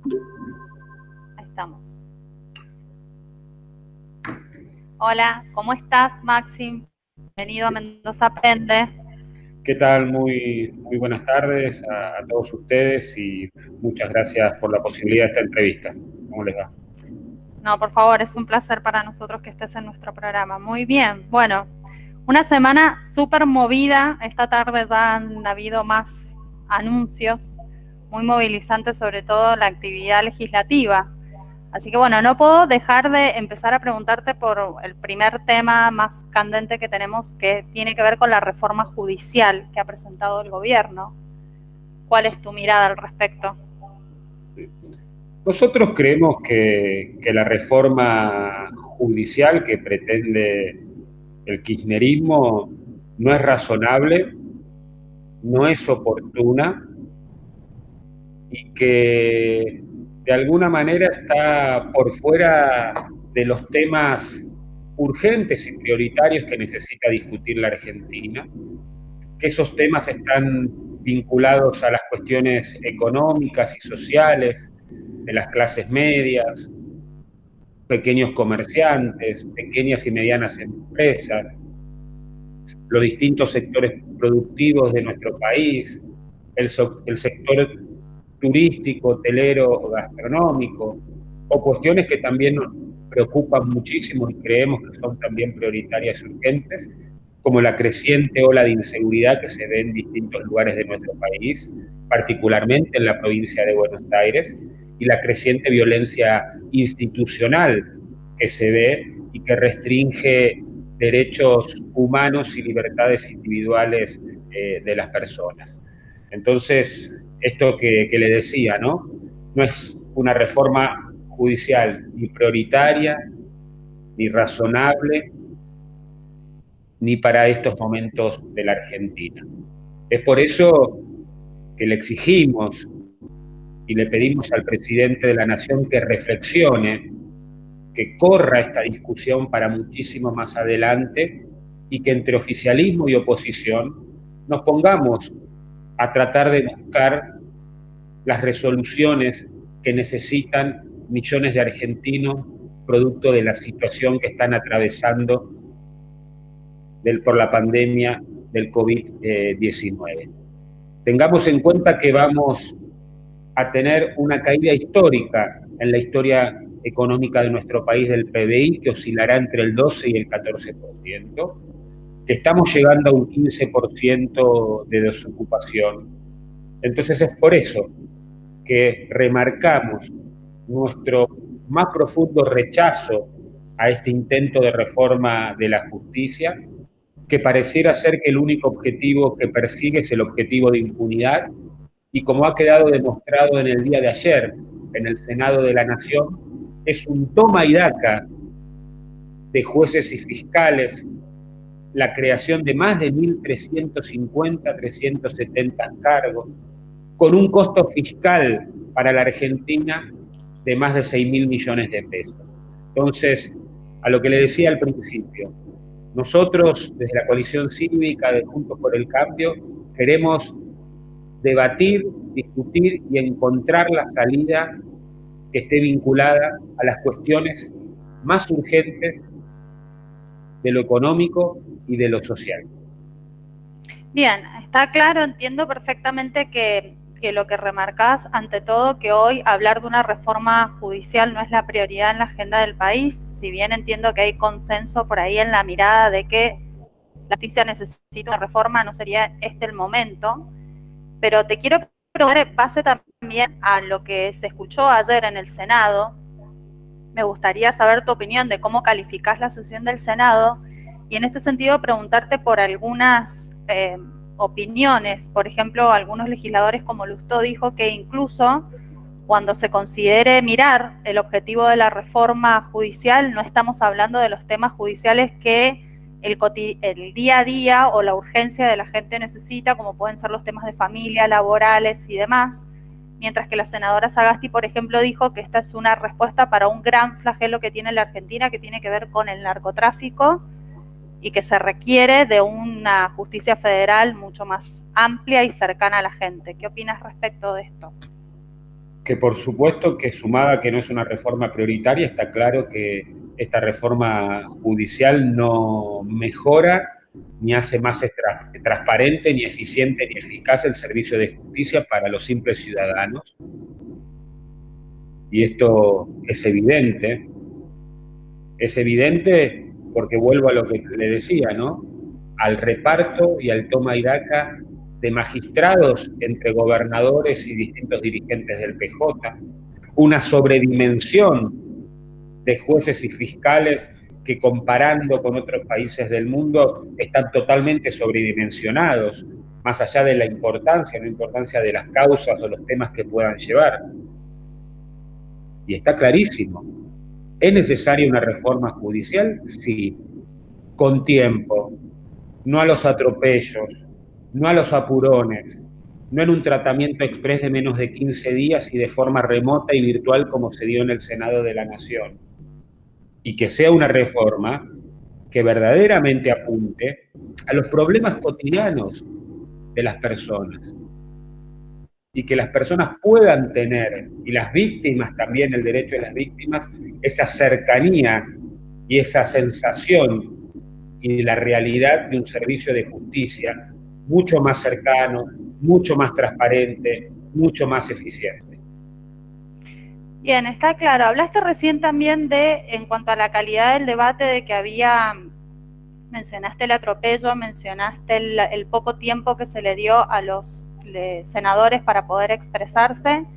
Ahí estamos. Hola, ¿cómo estás, Maxim? Bienvenido a Mendoza Aprende. ¿Qué tal? Muy buenas tardes a todos ustedes y muchas gracias por la posibilidad de esta entrevista. ¿Cómo les va? No, por favor, es un placer para nosotros que estés en nuestro programa. Muy bien, bueno, una semana súper movida. Esta tarde ya han habido más anuncios, muy movilizantes, sobre todo la actividad legislativa. Así que bueno, no puedo dejar de empezar a preguntarte por el primer tema más candente que tenemos, que tiene que ver con la reforma judicial que ha presentado el gobierno. ¿Cuál es tu mirada al respecto? Nosotros creemos que la reforma judicial que pretende el kirchnerismo no es razonable, no es oportuna y que de alguna manera está por fuera de los temas urgentes y prioritarios que necesita discutir la Argentina, que esos temas están vinculados a las cuestiones económicas y sociales de las clases medias, pequeños comerciantes, pequeñas y medianas empresas, los distintos sectores productivos de nuestro país, el sector turístico, hotelero o gastronómico, o cuestiones que también nos preocupan muchísimo y creemos que son también prioritarias y urgentes, como la creciente ola de inseguridad que se ve en distintos lugares de nuestro país, particularmente en la provincia de Buenos Aires, y la creciente violencia institucional que se ve y que restringe derechos humanos y libertades individuales de las personas. Entonces, esto que le decía, ¿no? No es una reforma judicial ni prioritaria, ni razonable, ni para estos momentos de la Argentina. Es por eso que le exigimos y le pedimos al presidente de la Nación que reflexione, que corra esta discusión para muchísimo más adelante y que entre oficialismo y oposición nos pongamos a tratar de buscar las resoluciones que necesitan millones de argentinos producto de la situación que están atravesando por la pandemia del COVID-19. Tengamos en cuenta que vamos a tener una caída histórica en la historia económica de nuestro país del PBI, que oscilará entre el 12 y el 14%, que estamos llegando a un 15% de desocupación. Entonces es por eso que remarcamos nuestro más profundo rechazo a este intento de reforma de la justicia, que pareciera ser que el único objetivo que persigue es el objetivo de impunidad, y como ha quedado demostrado en el día de ayer en el Senado de la Nación, es un toma y daca de jueces y fiscales, la creación de más de 1.350, 370 cargos, con un costo fiscal para la Argentina de más de 6.000 millones de pesos. Entonces, a lo que le decía al principio, nosotros desde la coalición cívica de Juntos por el Cambio queremos debatir, discutir y encontrar la salida que esté vinculada a las cuestiones más urgentes de lo económico y de lo social. Bien, está claro, entiendo perfectamente que lo que remarcás, ante todo, que hoy hablar de una reforma judicial no es la prioridad en la agenda del país, si bien entiendo que hay consenso por ahí en la mirada de que la justicia necesita una reforma, no sería este el momento, pero te quiero preguntar en base también a lo que se escuchó ayer en el Senado. Me gustaría saber tu opinión de cómo calificás la sesión del Senado y en este sentido preguntarte por algunas opiniones. Por ejemplo, algunos legisladores como Lustó dijo que incluso cuando se considere mirar el objetivo de la reforma judicial, no estamos hablando de los temas judiciales que el día a día o la urgencia de la gente necesita, como pueden ser los temas de familia, laborales y demás, mientras que la senadora Sagasti, por ejemplo, dijo que esta es una respuesta para un gran flagelo que tiene la Argentina, que tiene que ver con el narcotráfico y que se requiere de una justicia federal mucho más amplia y cercana a la gente. ¿Qué opinas respecto de esto? que por supuesto que sumada a que no es una reforma prioritaria, está claro que esta reforma judicial no mejora ni hace más transparente, ni eficiente, ni eficaz el servicio de justicia para los simples ciudadanos. Y esto es evidente porque vuelvo a lo que le decía, ¿no? Al reparto y al toma y daca de magistrados entre gobernadores y distintos dirigentes del PJ, una sobredimensión de jueces y fiscales que, comparando con otros países del mundo, están totalmente sobredimensionados, más allá de la importancia, no importancia de las causas o los temas que puedan llevar. Y está clarísimo, ¿es necesaria una reforma judicial? Sí, con tiempo, no a los atropellos, no a los apurones, no en un tratamiento exprés de menos de 15 días y de forma remota y virtual como se dio en el Senado de la Nación. Y que sea una reforma que verdaderamente apunte a los problemas cotidianos de las personas y que las personas puedan tener, y las víctimas también, el derecho de las víctimas, esa cercanía y esa sensación y la realidad de un servicio de justicia mucho más cercano, mucho más transparente, mucho más eficiente. Bien, está claro. Hablaste recién también en cuanto a la calidad del debate, de que mencionaste el atropello, mencionaste el poco tiempo que se le dio a los senadores para poder expresarse,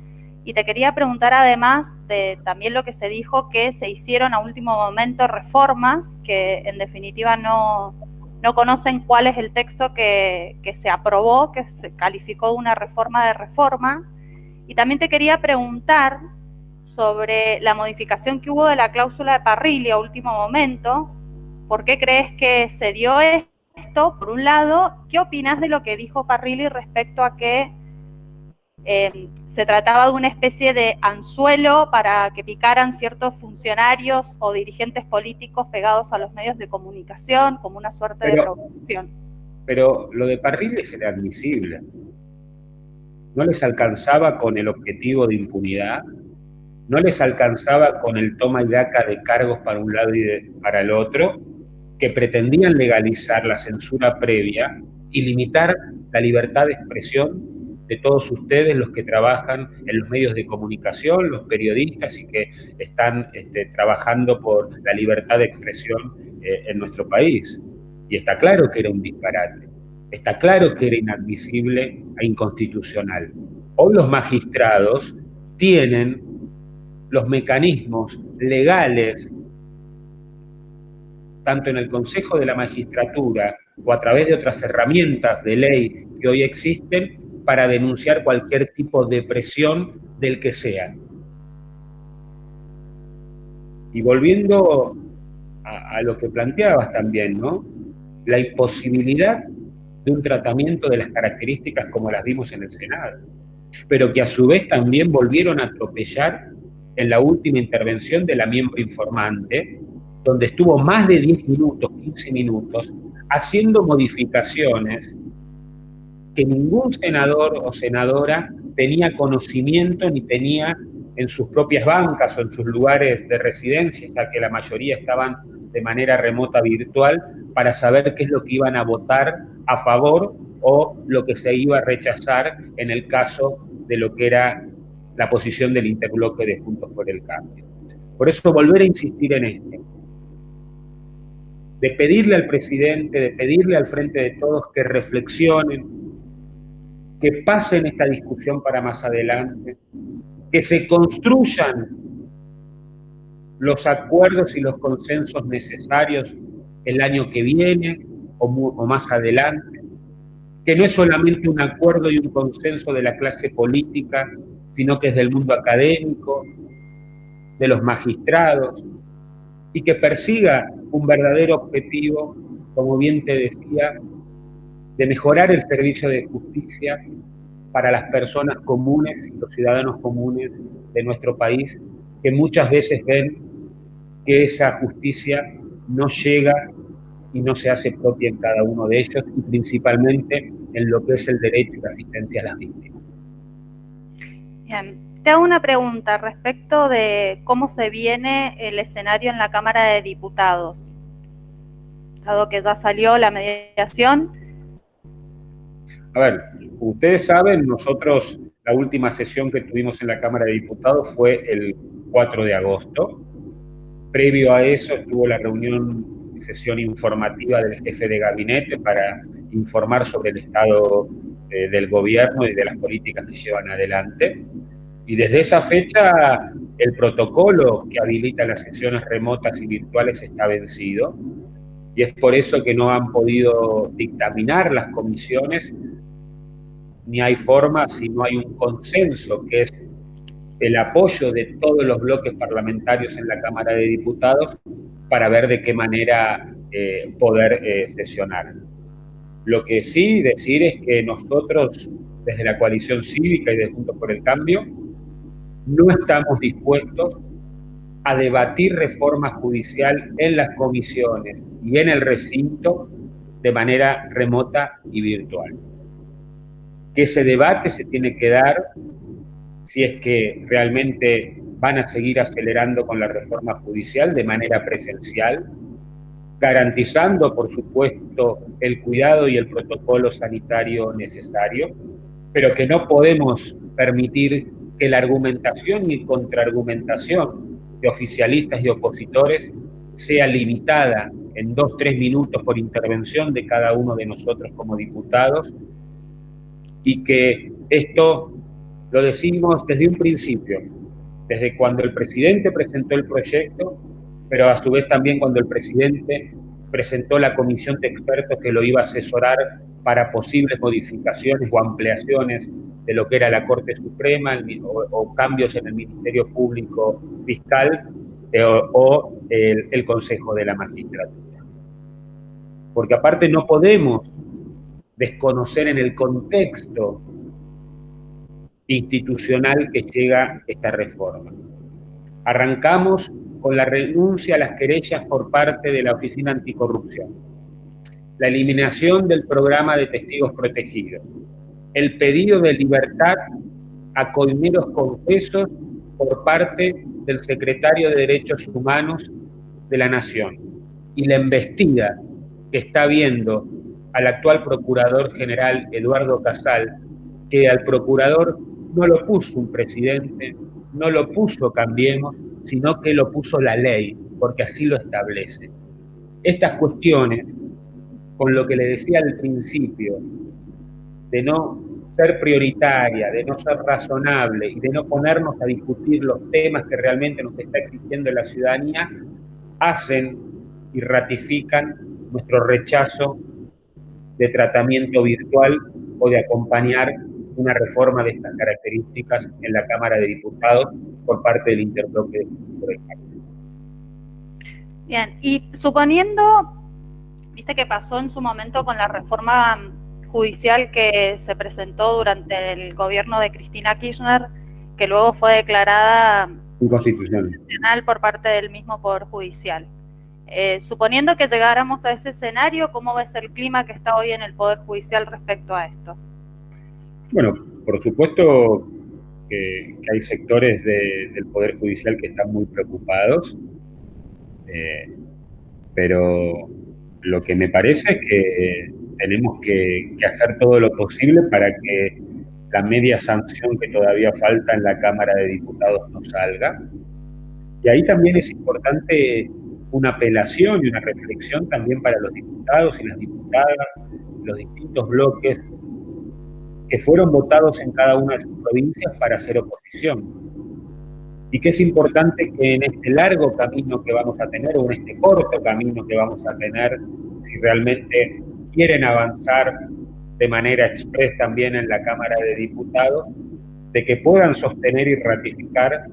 y te quería preguntar además de también lo que se dijo, que se hicieron a último momento reformas que en definitiva no conocen cuál es el texto que se aprobó, que se calificó una reforma de reforma. Y también te quería preguntar sobre la modificación que hubo de la cláusula de Parrilli a último momento. ¿Por qué crees que se dio esto? Por un lado, ¿qué opinas de lo que dijo Parrilli respecto a que se trataba de una especie de anzuelo para que picaran ciertos funcionarios o dirigentes políticos pegados a los medios de comunicación, como una suerte de provocación? Pero lo de Parrilli era admisible. ¿No les alcanzaba con el objetivo de impunidad? ¿No les alcanzaba con el toma y daca de cargos para un lado y para el otro, que pretendían legalizar la censura previa y limitar la libertad de expresión de todos ustedes, los que trabajan en los medios de comunicación, los periodistas y que están trabajando por la libertad de expresión en nuestro país? Y está claro que era un disparate, está claro que era inadmisible e inconstitucional. Hoy los magistrados tienen los mecanismos legales, tanto en el Consejo de la Magistratura o a través de otras herramientas de ley que hoy existen, para denunciar cualquier tipo de presión del que sea. Y volviendo a lo que planteabas también, ¿no? La imposibilidad de un tratamiento de las características como las vimos en el Senado, pero que a su vez también volvieron a atropellar en la última intervención de la miembro informante, donde estuvo más de 10 minutos, 15 minutos, haciendo modificaciones que ningún senador o senadora tenía conocimiento ni tenía en sus propias bancas o en sus lugares de residencia, ya que la mayoría estaban de manera remota virtual, para saber qué es lo que iban a votar a favor o lo que se iba a rechazar en el caso de lo que era la posición del interbloque de Juntos por el Cambio. Por eso volver a insistir en esto, de pedirle al presidente, de pedirle al Frente de Todos que reflexionen, que pasen esta discusión para más adelante, que se construyan los acuerdos y los consensos necesarios el año que viene o más adelante, que no es solamente un acuerdo y un consenso de la clase política, sino que es del mundo académico, de los magistrados, y que persiga un verdadero objetivo, como bien te decía, de mejorar el servicio de justicia para las personas comunes y los ciudadanos comunes de nuestro país, que muchas veces ven que esa justicia no llega y no se hace propia en cada uno de ellos, y principalmente en lo que es el derecho y la asistencia a las víctimas. Bien. Te hago una pregunta respecto de cómo se viene el escenario en la Cámara de Diputados, dado que ya salió la mediación. A ver, ustedes saben, nosotros la última sesión que tuvimos en la Cámara de Diputados fue el 4 de agosto. Previo a eso estuvo la sesión informativa del jefe de gabinete para informar sobre el estado del gobierno y de las políticas que llevan adelante. Y desde esa fecha el protocolo que habilita las sesiones remotas y virtuales está vencido. Y es por eso que no han podido dictaminar las comisiones, ni hay forma si no hay un consenso, que es el apoyo de todos los bloques parlamentarios en la Cámara de Diputados para ver de qué manera poder sesionar. Lo que sí decir es que nosotros, desde la Coalición Cívica y de Juntos por el Cambio, no estamos dispuestos a debatir reforma judicial en las comisiones y en el recinto de manera remota y virtual. Que ese debate se tiene que dar si es que realmente van a seguir acelerando con la reforma judicial de manera presencial, garantizando, por supuesto, el cuidado y el protocolo sanitario necesario, pero que no podemos permitir que la argumentación y contraargumentación de oficialistas y opositores sea limitada en 2-3 minutos por intervención de cada uno de nosotros como diputados, y que esto lo decimos desde un principio, desde cuando el presidente presentó el proyecto, pero a su vez también cuando el presidente presentó la comisión de expertos que lo iba a asesorar para posibles modificaciones o ampliaciones de lo que era la Corte Suprema o cambios en el Ministerio Público Fiscal o el Consejo de la Magistratura. Porque aparte no podemos desconocer en el contexto institucional que llega esta reforma. Arrancamos con la renuncia a las querellas por parte de la Oficina Anticorrupción, la eliminación del programa de testigos protegidos, el pedido de libertad a coimeros confesos por parte del Secretario de Derechos Humanos de la Nación y la embestida que está viendo al actual Procurador General Eduardo Casal, que al Procurador no lo puso un presidente, no lo puso Cambiemos, sino que lo puso la ley, porque así lo establece. Estas cuestiones, con lo que le decía al principio, de no ser prioritaria, de no ser razonable y de no ponernos a discutir los temas que realmente nos está exigiendo la ciudadanía, hacen y ratifican nuestro rechazo de tratamiento virtual o de acompañar una reforma de estas características en la Cámara de Diputados por parte del interbloque de Juntos por el Cambio. Bien, y suponiendo, viste que pasó en su momento con la reforma judicial que se presentó durante el gobierno de Cristina Kirchner, que luego fue declarada inconstitucional por parte del mismo Poder Judicial. Suponiendo que llegáramos a ese escenario, ¿cómo ves el clima que está hoy en el Poder Judicial respecto a esto? Bueno, por supuesto que hay sectores del Poder Judicial que están muy preocupados, pero lo que me parece es que tenemos que hacer todo lo posible para que la media sanción que todavía falta en la Cámara de Diputados no salga. Y ahí también es importante una apelación y una reflexión también para los diputados y las diputadas, los distintos bloques que fueron votados en cada una de sus provincias para hacer oposición. Y que es importante que en este largo camino que vamos a tener, o en este corto camino que vamos a tener, si realmente quieren avanzar de manera express también en la Cámara de Diputados, de que puedan sostener y ratificar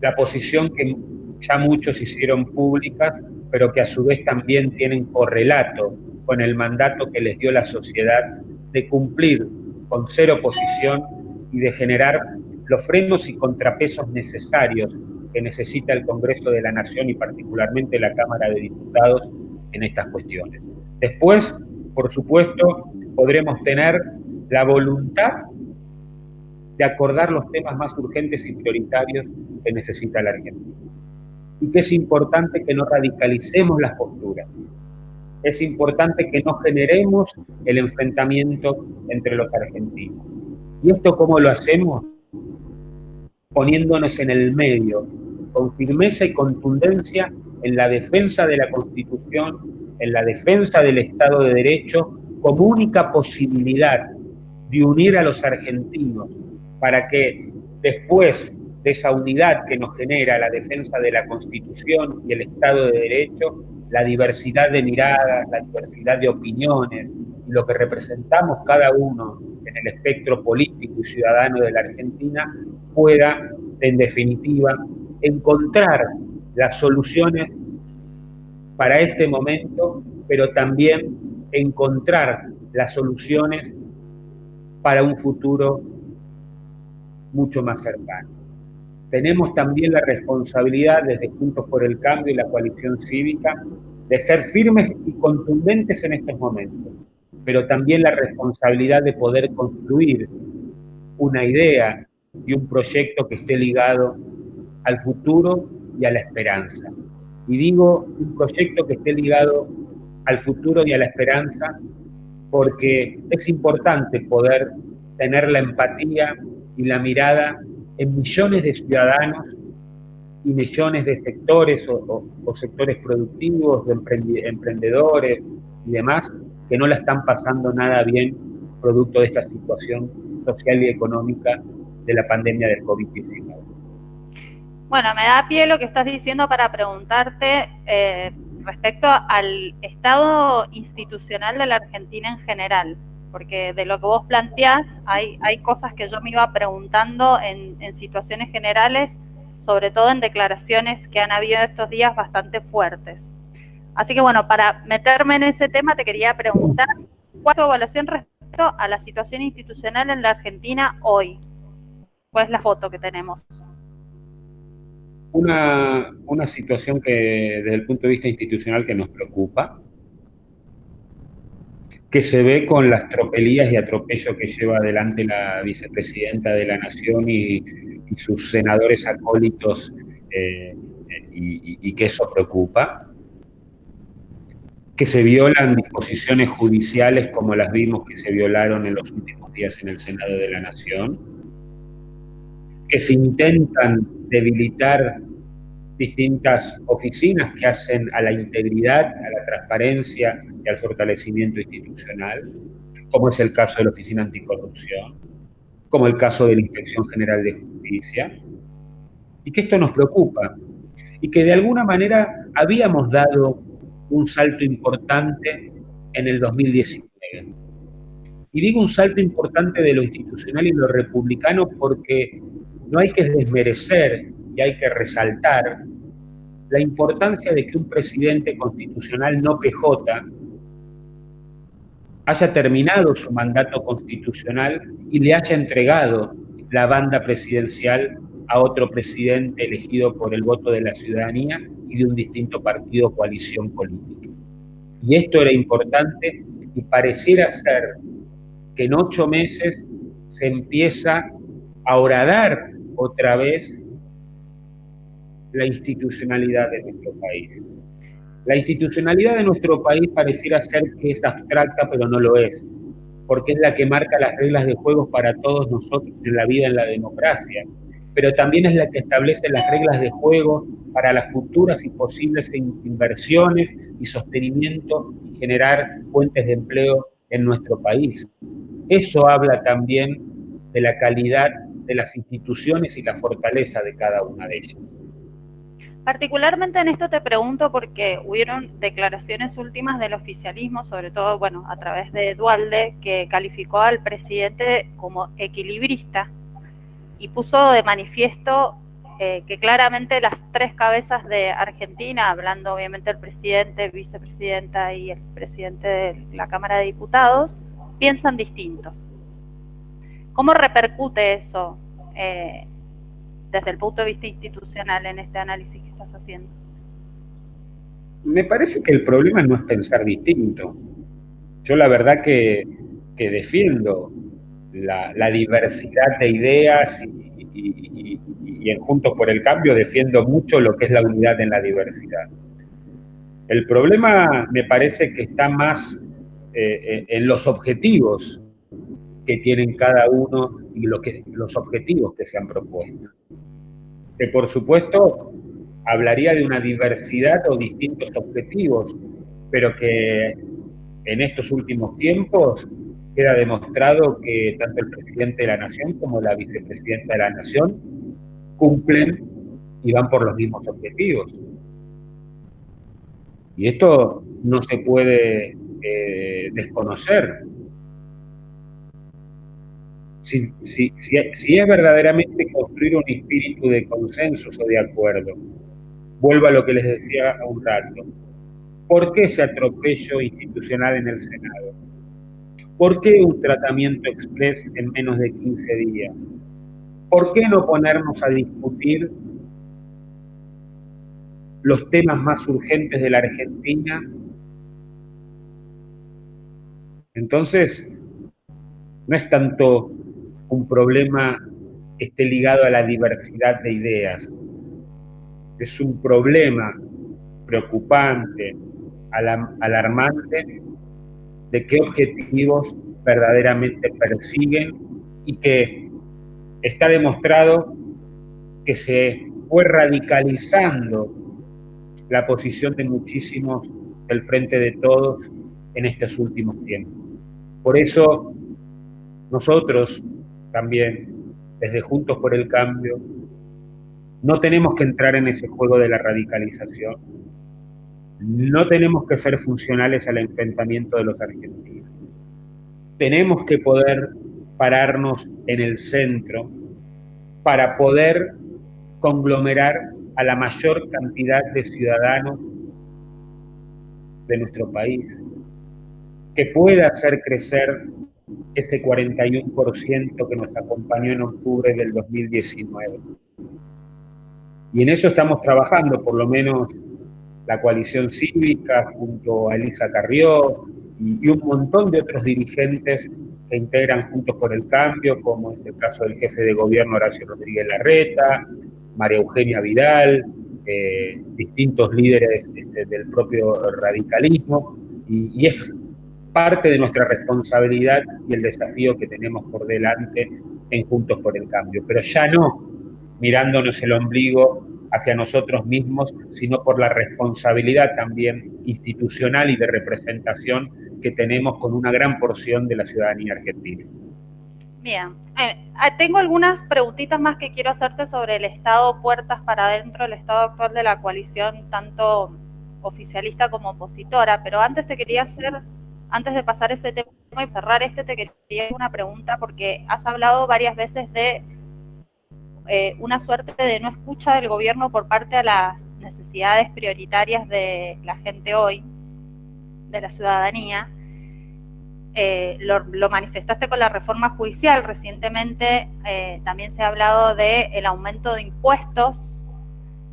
la posición que ya muchos hicieron públicas, pero que a su vez también tienen correlato con el mandato que les dio la sociedad de cumplir con ser oposición y de generar los frenos y contrapesos necesarios que necesita el Congreso de la Nación y particularmente la Cámara de Diputados en estas cuestiones. Después, por supuesto, podremos tener la voluntad de acordar los temas más urgentes y prioritarios que necesita la Argentina. Y que es importante que no radicalicemos las posturas. Es importante que no generemos el enfrentamiento entre los argentinos. ¿Y esto cómo lo hacemos? Poniéndonos en el medio, con firmeza y contundencia en la defensa de la Constitución, en la defensa del Estado de Derecho, como única posibilidad de unir a los argentinos para que después de esa unidad que nos genera la defensa de la Constitución y el Estado de Derecho, la diversidad de miradas, la diversidad de opiniones, y lo que representamos cada uno en el espectro político y ciudadano de la Argentina, pueda, en definitiva, encontrar las soluciones para este momento, pero también encontrar las soluciones para un futuro mucho más cercano. Tenemos también la responsabilidad desde Juntos por el Cambio y la coalición cívica de ser firmes y contundentes en estos momentos, pero también la responsabilidad de poder construir una idea y un proyecto que esté ligado al futuro y a la esperanza. Y digo un proyecto que esté ligado al futuro y a la esperanza porque es importante poder tener la empatía y la mirada en millones de ciudadanos y millones de sectores o sectores productivos, de emprendedores y demás, que no la están pasando nada bien producto de esta situación social y económica de la pandemia del COVID-19. Bueno, me da pie lo que estás diciendo para preguntarte respecto al estado institucional de la Argentina en general, porque de lo que vos planteás hay cosas que yo me iba preguntando en situaciones generales, sobre todo en declaraciones que han habido estos días bastante fuertes. Así que bueno, para meterme en ese tema te quería preguntar, ¿cuál es tu evaluación respecto a la situación institucional en la Argentina hoy? ¿Cuál es la foto que tenemos? Una situación que desde el punto de vista institucional que nos preocupa, que se ve con las tropelías y atropello que lleva adelante la vicepresidenta de la Nación y sus senadores acólitos, y que eso preocupa, que se violan disposiciones judiciales como las vimos que se violaron en los últimos días en el Senado de la Nación, que se intentan debilitar distintas oficinas que hacen a la integridad, a la transparencia y al fortalecimiento institucional, como es el caso de la Oficina Anticorrupción, como el caso de la Inspección General de Justicia, y que esto nos preocupa, y que de alguna manera habíamos dado un salto importante en el 2019. Y digo un salto importante de lo institucional y lo republicano porque no hay que desmerecer y hay que resaltar la importancia de que un presidente constitucional no PJ haya terminado su mandato constitucional y le haya entregado la banda presidencial a otro presidente elegido por el voto de la ciudadanía y de un distinto partido o coalición política. Y esto era importante y pareciera ser que en 8 meses se empieza a horadar otra vez la institucionalidad de nuestro país. La institucionalidad de nuestro país pareciera ser que es abstracta, pero no lo es, porque es la que marca las reglas de juego para todos nosotros en la vida, en la democracia, pero también es la que establece las reglas de juego para las futuras y posibles inversiones y sostenimiento y generar fuentes de empleo en nuestro país. Eso habla también de la calidad de las instituciones y la fortaleza de cada una de ellas. Particularmente en esto te pregunto porque hubieron declaraciones últimas del oficialismo, sobre todo, bueno, a través de Duhalde, que calificó al presidente como equilibrista y puso de manifiesto que claramente las 3 cabezas de Argentina, hablando obviamente el presidente, vicepresidenta y el presidente de la Cámara de Diputados, piensan distintos. ¿Cómo repercute eso desde el punto de vista institucional en este análisis que estás haciendo? Me parece que el problema no es pensar distinto. Yo la verdad que defiendo la diversidad de ideas y en Juntos por el Cambio defiendo mucho lo que es la unidad en la diversidad. El problema me parece que está más en los objetivos que tienen cada uno y los objetivos que se han propuesto. Que por supuesto hablaría de una diversidad o distintos objetivos, pero que en estos últimos tiempos queda demostrado que tanto el presidente de la Nación como la vicepresidenta de la Nación cumplen y van por los mismos objetivos. Y esto no se puede desconocer. Si es verdaderamente construir un espíritu de consensos o de acuerdo, vuelvo a lo que les decía hace un rato. ¿Por qué ese atropello institucional en el Senado? ¿Por qué un tratamiento exprés en menos de 15 días? ¿Por qué no ponernos a discutir los temas más urgentes de la Argentina? Entonces, no es tanto un problema que esté ligado a la diversidad de ideas. Es un problema preocupante, alarmante, de qué objetivos verdaderamente persiguen y que está demostrado que se fue radicalizando la posición de muchísimos del Frente de Todos en estos últimos tiempos. Por eso nosotros también, desde Juntos por el Cambio, no tenemos que entrar en ese juego de la radicalización. No tenemos que ser funcionales al enfrentamiento de los argentinos. Tenemos que poder pararnos en el centro para poder conglomerar a la mayor cantidad de ciudadanos de nuestro país, que pueda hacer crecer ese 41% que nos acompañó en octubre del 2019. Y en eso estamos trabajando, por lo menos la coalición cívica, junto a Elisa Carrió y un montón de otros dirigentes que integran Juntos por el Cambio, como es el caso del jefe de gobierno Horacio Rodríguez Larreta, María Eugenia Vidal, distintos líderes del propio radicalismo, y es parte de nuestra responsabilidad y el desafío que tenemos por delante en Juntos por el Cambio, pero ya no mirándonos el ombligo hacia nosotros mismos, sino por la responsabilidad también institucional y de representación que tenemos con una gran porción de la ciudadanía argentina. Bien, tengo algunas preguntitas más que quiero hacerte sobre el estado puertas para adentro, el estado actual de la coalición, tanto oficialista como opositora, pero antes te quería hacer, antes de pasar ese tema y cerrar te quería hacer una pregunta, porque has hablado varias veces de una suerte de no escucha del gobierno por parte de las necesidades prioritarias de la gente hoy, de la ciudadanía. Lo manifestaste con la reforma judicial. Recientemente también se ha hablado del aumento de impuestos,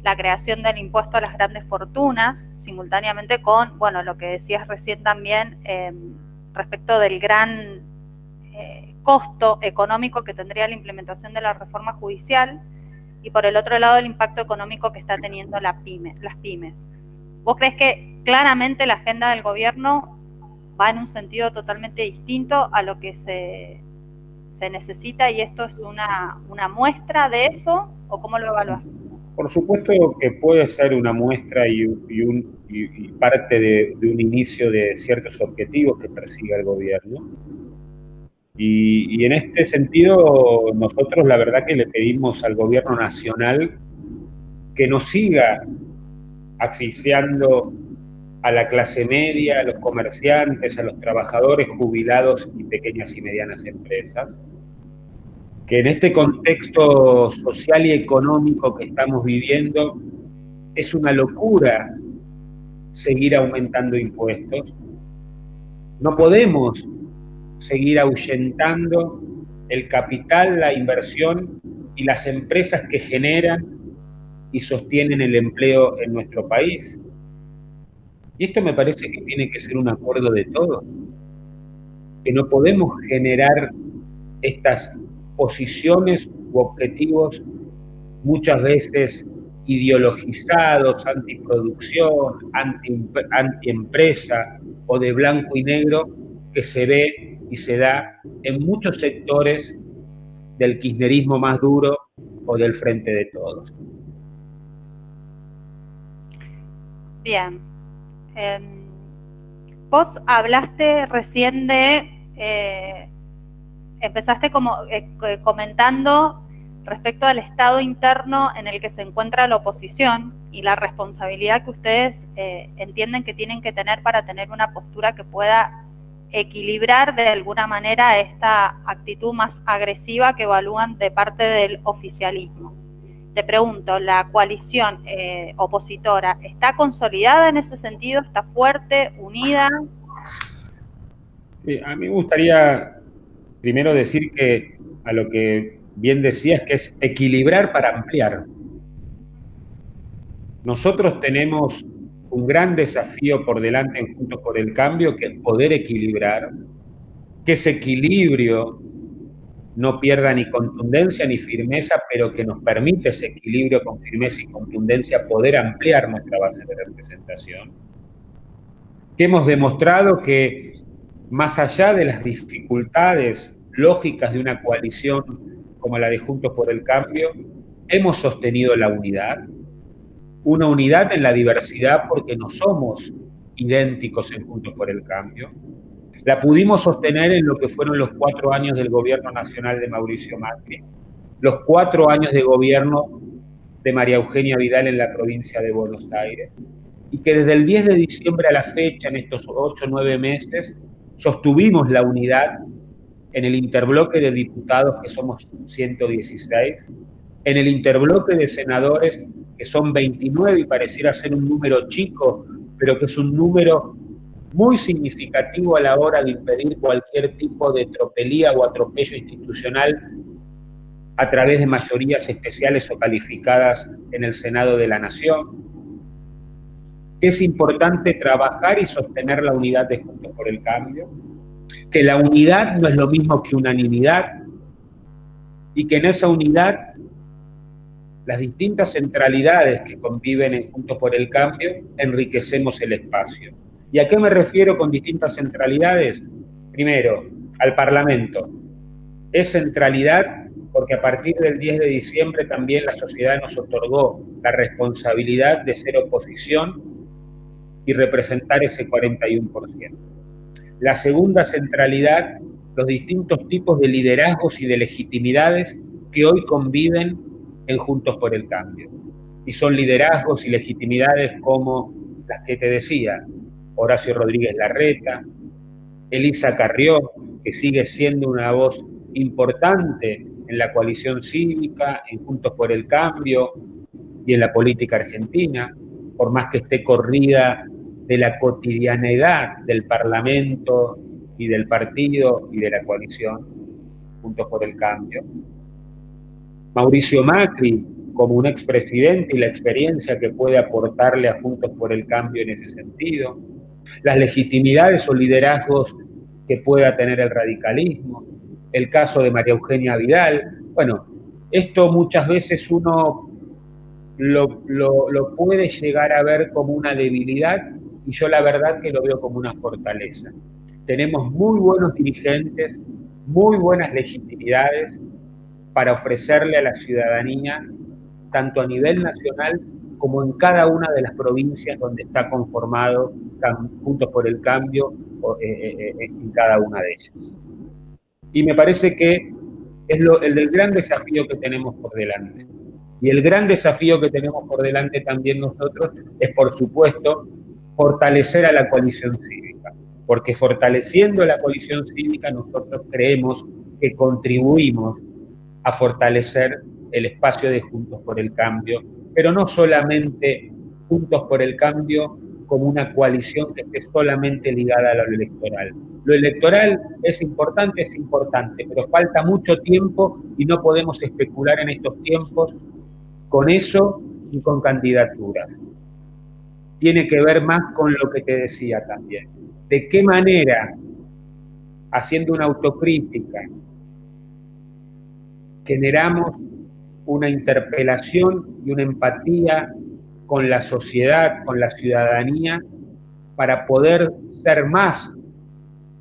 la creación del impuesto a las grandes fortunas, simultáneamente con, bueno, lo que decías recién también respecto del gran costo económico que tendría la implementación de la reforma judicial, y por el otro lado el impacto económico que está teniendo las pymes. ¿Vos crees que claramente la agenda del gobierno va en un sentido totalmente distinto a lo que se necesita, y esto es una muestra de eso, o cómo lo evaluás? Por supuesto que puede ser una muestra y parte de un inicio de ciertos objetivos que persigue el gobierno. Y en este sentido, nosotros la verdad que le pedimos al gobierno nacional que no siga asfixiando a la clase media, a los comerciantes, a los trabajadores jubilados y pequeñas y medianas empresas, que en este contexto social y económico que estamos viviendo es una locura seguir aumentando impuestos. No podemos seguir ahuyentando el capital, la inversión y las empresas que generan y sostienen el empleo en nuestro país. Y esto me parece que tiene que ser un acuerdo de todos, que no podemos generar estas posiciones u objetivos muchas veces ideologizados, antiproducción, antiempresa o de blanco y negro que se ve y se da en muchos sectores del kirchnerismo más duro o del Frente de Todos. Bien. Vos hablaste recién de, empezaste como comentando respecto al estado interno en el que se encuentra la oposición y la responsabilidad que ustedes entienden que tienen que tener para tener una postura que pueda equilibrar de alguna manera esta actitud más agresiva que evalúan de parte del oficialismo. Te pregunto, ¿la coalición opositora está consolidada en ese sentido? ¿Está fuerte, unida? Sí, a mí me gustaría primero decir que a lo que bien decías, que es equilibrar para ampliar. Nosotros tenemos un gran desafío por delante en Juntos por el Cambio, que es poder equilibrar, que ese equilibrio no pierda ni contundencia ni firmeza, pero que nos permite ese equilibrio con firmeza y contundencia poder ampliar nuestra base de representación. Que hemos demostrado que más allá de las dificultades lógicas de una coalición como la de Juntos por el Cambio, hemos sostenido la unidad, una unidad en la diversidad porque no somos idénticos en Juntos por el Cambio. La pudimos sostener en lo que fueron los 4 años del gobierno nacional de Mauricio Macri, los 4 años de gobierno de María Eugenia Vidal en la provincia de Buenos Aires, y que desde el 10 de diciembre a la fecha, en estos 8 o 9 meses, sostuvimos la unidad en el interbloque de diputados, que somos 116, en el interbloque de senadores, que son 29 y pareciera ser un número chico, pero que es un número muy significativo a la hora de impedir cualquier tipo de tropelía o atropello institucional a través de mayorías especiales o calificadas en el Senado de la Nación. Es importante trabajar y sostener la unidad de Juntos por el Cambio, que la unidad no es lo mismo que unanimidad y que en esa unidad las distintas centralidades que conviven en Juntos por el Cambio enriquecemos el espacio. ¿Y a qué me refiero con distintas centralidades? Primero, al Parlamento. Es centralidad porque a partir del 10 de diciembre también la sociedad nos otorgó la responsabilidad de ser oposición y representar ese 41%. La segunda centralidad, los distintos tipos de liderazgos y de legitimidades que hoy conviven en Juntos por el Cambio. Y son liderazgos y legitimidades como las que te decía, Horacio Rodríguez Larreta, Elisa Carrió, que sigue siendo una voz importante en la coalición cívica, en Juntos por el Cambio y en la política argentina, por más que esté corrida de la cotidianeidad del Parlamento y del partido y de la coalición Juntos por el Cambio. Mauricio Macri, como un expresidente y la experiencia que puede aportarle a Juntos por el Cambio en ese sentido. Las legitimidades o liderazgos que pueda tener el radicalismo. El caso de María Eugenia Vidal. Bueno, esto muchas veces uno lo puede llegar a ver como una debilidad y yo la verdad que lo veo como una fortaleza. Tenemos muy buenos dirigentes, muy buenas legitimidades para ofrecerle a la ciudadanía, tanto a nivel nacional como en cada una de las provincias donde está conformado Juntos por el Cambio en cada una de ellas. Y me parece que es el gran desafío que tenemos por delante. Y el gran desafío que tenemos por delante también nosotros es, por supuesto, fortalecer a la coalición cívica, porque fortaleciendo la coalición cívica nosotros creemos que contribuimos a fortalecer el espacio de Juntos por el Cambio, pero no solamente Juntos por el Cambio como una coalición que esté solamente ligada a lo electoral. Lo electoral es importante, pero falta mucho tiempo y no podemos especular en estos tiempos con eso y con candidaturas. Tiene que ver más con lo que te decía también. ¿De qué manera, haciendo una autocrítica, generamos una interpelación y una empatía con la sociedad, con la ciudadanía, para poder ser más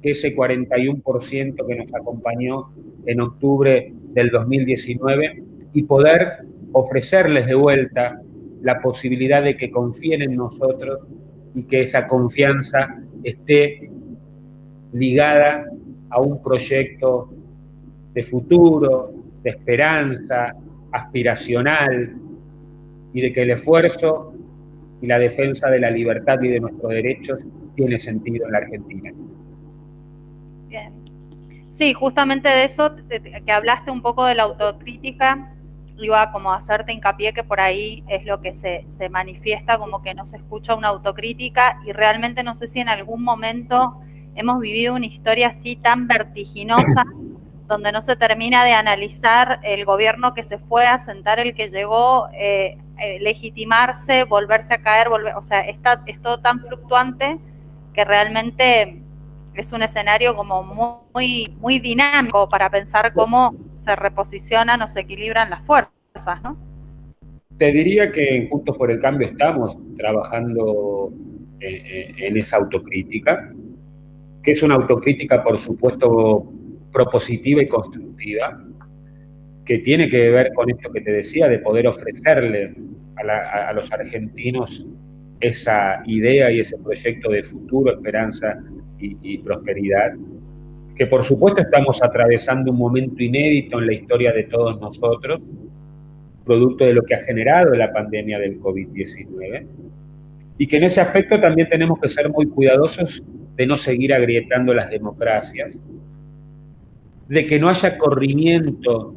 que ese 41% que nos acompañó en octubre del 2019 y poder ofrecerles de vuelta la posibilidad de que confíen en nosotros y que esa confianza esté ligada a un proyecto de futuro, de esperanza, aspiracional, y de que el esfuerzo y la defensa de la libertad y de nuestros derechos tiene sentido en la Argentina. Bien. Sí, justamente de eso, que hablaste un poco de la autocrítica, iba como a hacerte hincapié que por ahí es lo que se manifiesta, como que no se escucha una autocrítica, y realmente no sé si en algún momento hemos vivido una historia así tan vertiginosa, donde no se termina de analizar el gobierno que se fue, a sentar el que llegó, legitimarse, volverse a caer, o sea, es todo tan fluctuante que realmente es un escenario como muy dinámico para pensar cómo se reposicionan o se equilibran las fuerzas, ¿no? Te diría que en Juntos por el Cambio estamos trabajando en esa autocrítica, que es una autocrítica, por supuesto, propositiva y constructiva, que tiene que ver con esto que te decía, de poder ofrecerle a los argentinos esa idea y ese proyecto de futuro, esperanza y prosperidad, que por supuesto estamos atravesando un momento inédito en la historia de todos nosotros, producto de lo que ha generado la pandemia del COVID-19, y que en ese aspecto también tenemos que ser muy cuidadosos de no seguir agrietando las democracias, de que no haya corrimiento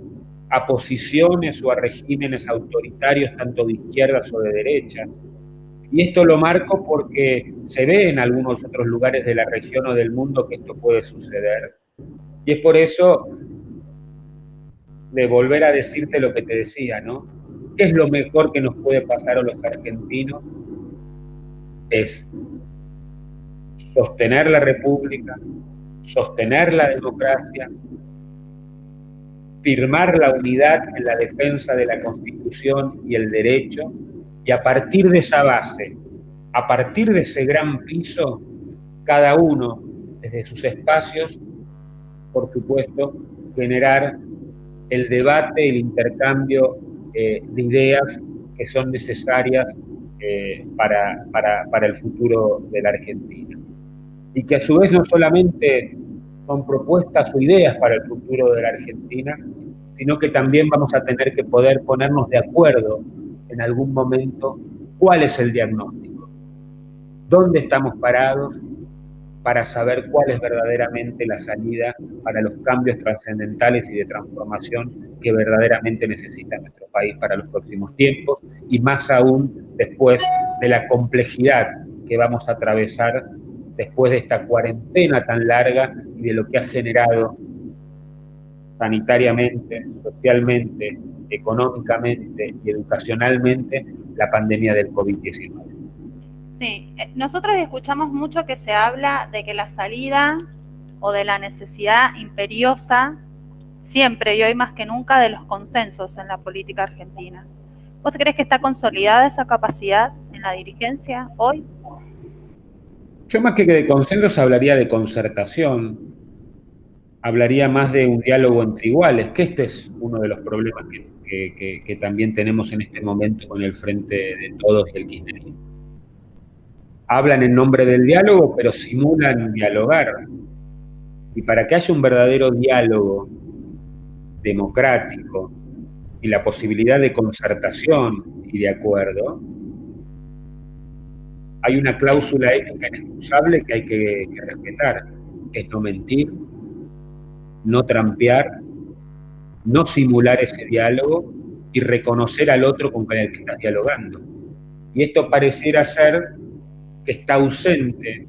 a posiciones o a regímenes autoritarios, tanto de izquierdas o de derechas. Y esto lo marco porque se ve en algunos otros lugares de la región o del mundo que esto puede suceder. Y es por eso de volver a decirte lo que te decía, ¿no? ¿Qué es lo mejor que nos puede pasar a los argentinos? Es sostener la república, sostener la democracia, firmar la unidad en la defensa de la Constitución y el derecho, y a partir de esa base, a partir de ese gran piso, cada uno desde sus espacios, por supuesto, generar el debate, el intercambio de ideas que son necesarias para el futuro de la Argentina. Y que a su vez no solamente son propuestas o ideas para el futuro de la Argentina, sino que también vamos a tener que poder ponernos de acuerdo en algún momento cuál es el diagnóstico, dónde estamos parados, para saber cuál es verdaderamente la salida para los cambios trascendentales y de transformación que verdaderamente necesita nuestro país para los próximos tiempos, y más aún después de la complejidad que vamos a atravesar después de esta cuarentena tan larga y de lo que ha generado sanitariamente, socialmente, económicamente y educacionalmente la pandemia del COVID-19. Sí, nosotros escuchamos mucho que se habla de que la salida o de la necesidad imperiosa, siempre y hoy más que nunca, de los consensos en la política argentina. ¿Vos crees que está consolidada esa capacidad en la dirigencia hoy? Yo más que de consensos hablaría de concertación, hablaría más de un diálogo entre iguales, que este es uno de los problemas que también tenemos en este momento con el Frente de Todos y el kirchnerismo. Hablan en nombre del diálogo, pero simulan dialogar. Y para que haya un verdadero diálogo democrático y la posibilidad de concertación y de acuerdo, hay una cláusula ética inexcusable que hay que respetar, que es no mentir, no trampear, no simular ese diálogo y reconocer al otro con el que estás dialogando. Y esto pareciera ser que está ausente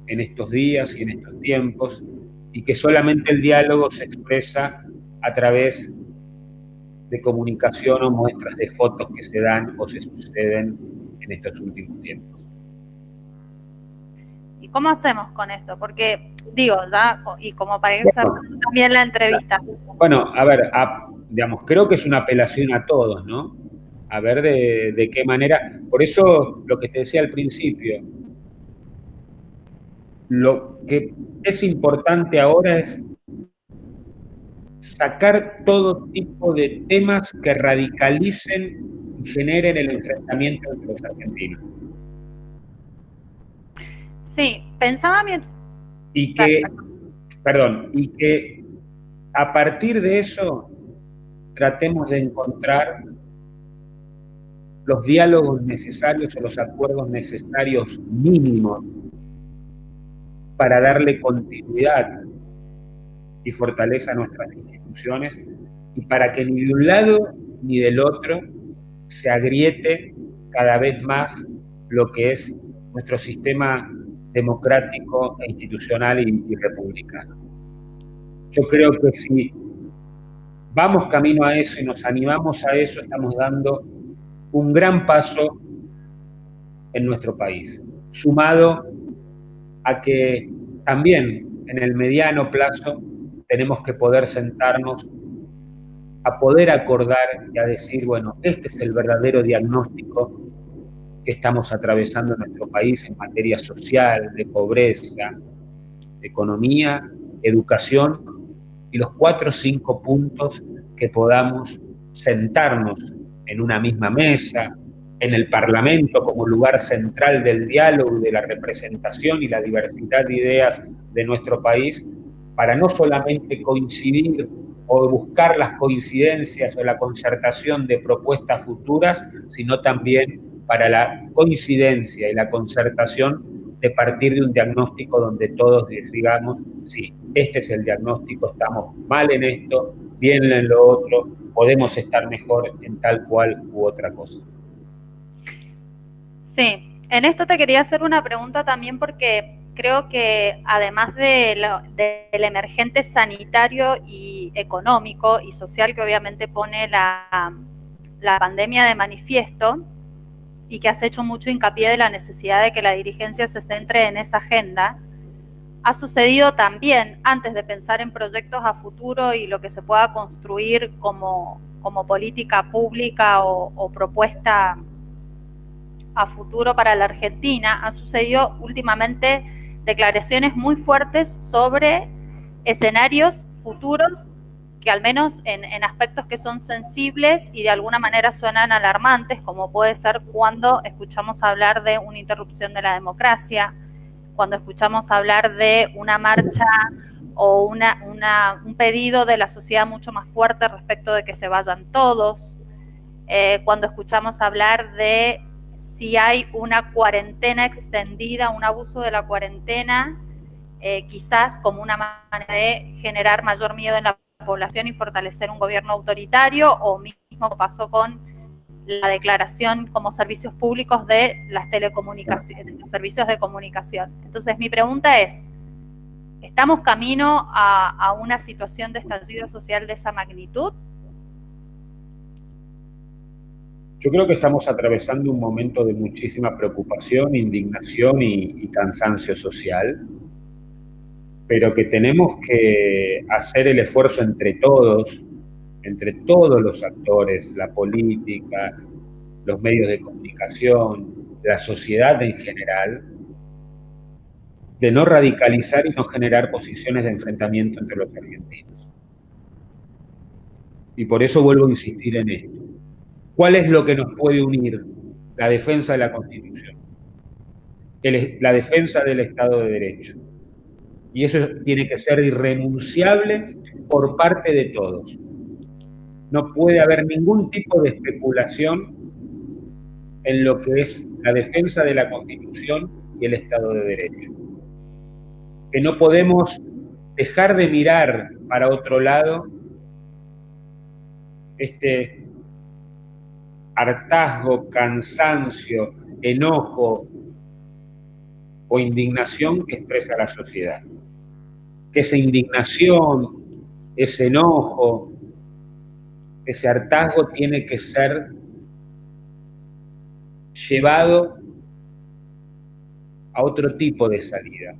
en estos días y en estos tiempos, y que solamente el diálogo se expresa a través de comunicación o muestras de fotos que se dan o se suceden en estos últimos tiempos. ¿Y cómo hacemos con esto? Porque, digo, ya, y como para ir cerrando también la entrevista. Bueno, a ver, digamos, creo que es una apelación a todos, ¿no? A ver de qué manera. Por eso lo que te decía al principio, lo que es importante ahora es sacar todo tipo de temas que radicalicen y generen el enfrentamiento entre los argentinos. Sí, pensaba bien. Y que a partir de eso tratemos de encontrar los diálogos necesarios o los acuerdos necesarios mínimos para darle continuidad y fortaleza a nuestras instituciones y para que ni de un lado ni del otro se agriete cada vez más lo que es nuestro sistema democrático e institucional y republicano. Yo creo que si vamos camino a eso y nos animamos a eso, estamos dando un gran paso en nuestro país, sumado a que también en el mediano plazo tenemos que poder sentarnos a poder acordar y a decir, bueno, este es el verdadero diagnóstico que estamos atravesando en nuestro país en materia social, de pobreza, de economía, educación, y los 4 o 5 puntos que podamos sentarnos en una misma mesa, en el Parlamento como lugar central del diálogo, de la representación y la diversidad de ideas de nuestro país, para no solamente coincidir o buscar las coincidencias o la concertación de propuestas futuras, sino también para la coincidencia y la concertación de partir de un diagnóstico donde todos digamos, sí, este es el diagnóstico, estamos mal en esto, bien en lo otro, podemos estar mejor en tal cual u otra cosa. Sí, en esto te quería hacer una pregunta también porque creo que además del emergente sanitario y económico y social que obviamente pone la pandemia de manifiesto y que has hecho mucho hincapié de la necesidad de que la dirigencia se centre en esa agenda, ha sucedido también, antes de pensar en proyectos a futuro y lo que se pueda construir como política pública o propuesta a futuro para la Argentina, ha sucedido últimamente declaraciones muy fuertes sobre escenarios futuros que al menos en aspectos que son sensibles y de alguna manera suenan alarmantes, como puede ser cuando escuchamos hablar de una interrupción de la democracia, cuando escuchamos hablar de una marcha o un pedido de la sociedad mucho más fuerte respecto de que se vayan todos, cuando escuchamos hablar de si hay una cuarentena extendida, un abuso de la cuarentena, quizás como una manera de generar mayor miedo en la población y fortalecer un gobierno autoritario, o mismo pasó con la declaración como servicios públicos de las telecomunicaciones, los servicios de comunicación. Entonces, mi pregunta es, ¿estamos camino a una situación de estallido social de esa magnitud? Yo creo que estamos atravesando un momento de muchísima preocupación, indignación y cansancio social, pero que tenemos que hacer el esfuerzo entre todos los actores, la política, los medios de comunicación, la sociedad en general, de no radicalizar y no generar posiciones de enfrentamiento entre los argentinos. Y por eso vuelvo a insistir en esto. ¿Cuál es lo que nos puede unir? La defensa de la Constitución, la defensa del Estado de Derecho. Y eso tiene que ser irrenunciable por parte de todos. No puede haber ningún tipo de especulación en lo que es la defensa de la Constitución y el Estado de Derecho. Que no podemos dejar de mirar para otro lado este hartazgo, cansancio, enojo o indignación que expresa la sociedad. Que esa indignación, ese enojo, ese hartazgo tiene que ser llevado a otro tipo de salida,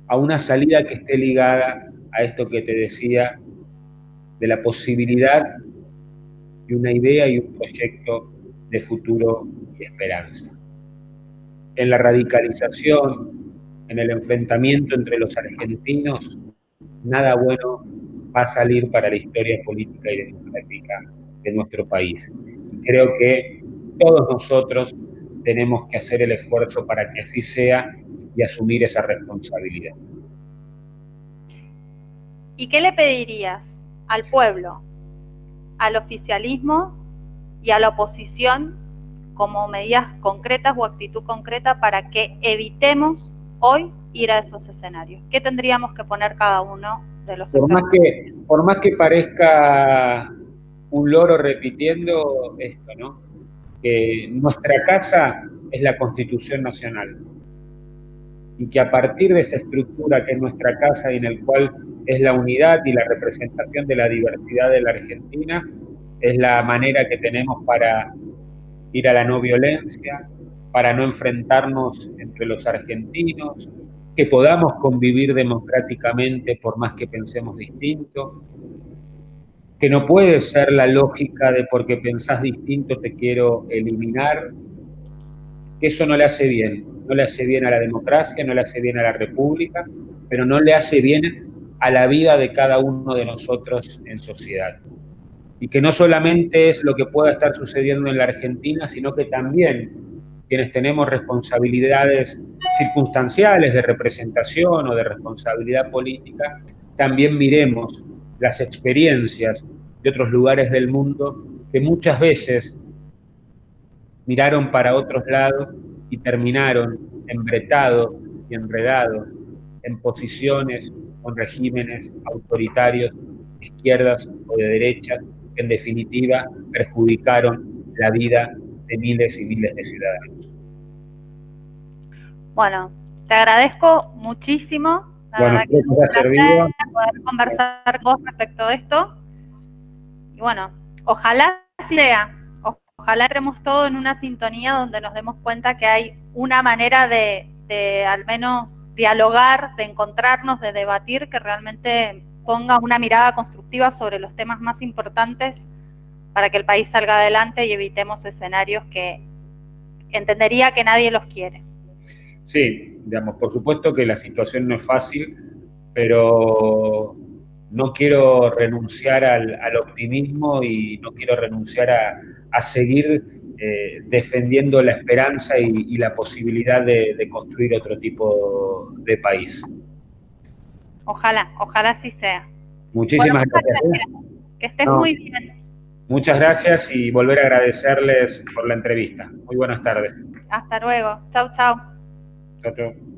a una salida que esté ligada a esto que te decía, de la posibilidad de una idea y un proyecto de futuro y esperanza. En la radicalización, en el enfrentamiento entre los argentinos, nada bueno va a salir para la historia política y democrática de nuestro país. Y creo que todos nosotros tenemos que hacer el esfuerzo para que así sea y asumir esa responsabilidad. ¿Y qué le pedirías al pueblo, al oficialismo y a la oposición como medidas concretas o actitud concreta para que evitemos hoy ir a esos escenarios? ¿Qué tendríamos que poner cada uno de los sectores? Por más que parezca un loro repitiendo esto, ¿no? Que nuestra casa es la Constitución Nacional y que a partir de esa estructura que es nuestra casa y en el cual es la unidad y la representación de la diversidad de la Argentina, es la manera que tenemos para ir a la no violencia, para no enfrentarnos entre los argentinos, que podamos convivir democráticamente por más que pensemos distinto, que no puede ser la lógica de porque pensás distinto te quiero eliminar, que eso no le hace bien, no le hace bien a la democracia, no le hace bien a la república, pero no le hace bien a la vida de cada uno de nosotros en sociedad. Y que no solamente es lo que pueda estar sucediendo en la Argentina, sino que también quienes tenemos responsabilidades circunstanciales de representación o de responsabilidad política, también miremos las experiencias de otros lugares del mundo que muchas veces miraron para otros lados y terminaron embretados y enredados en posiciones con regímenes autoritarios, de izquierdas o de derechas, que en definitiva perjudicaron la vida de miles y miles de ciudadanos. Bueno, te agradezco muchísimo. La bueno, verdad que es un placer servido. poder conversar con vos respecto de esto. Y bueno, ojalá sea, ojalá entremos todos en una sintonía donde nos demos cuenta que hay una manera de al menos dialogar, de encontrarnos, de debatir, que realmente ponga una mirada constructiva sobre los temas más importantes para que el país salga adelante y evitemos escenarios que entendería que nadie los quiere. Sí, digamos, por supuesto que la situación no es fácil, pero no quiero renunciar al optimismo y no quiero renunciar a seguir defendiendo la esperanza y la posibilidad de construir otro tipo de país. Ojalá así sea. Muchísimas gracias. Que estés muy bien. Muchas gracias y volver a agradecerles por la entrevista. Muy buenas tardes. Hasta luego. Chau, chau. Chau, chau.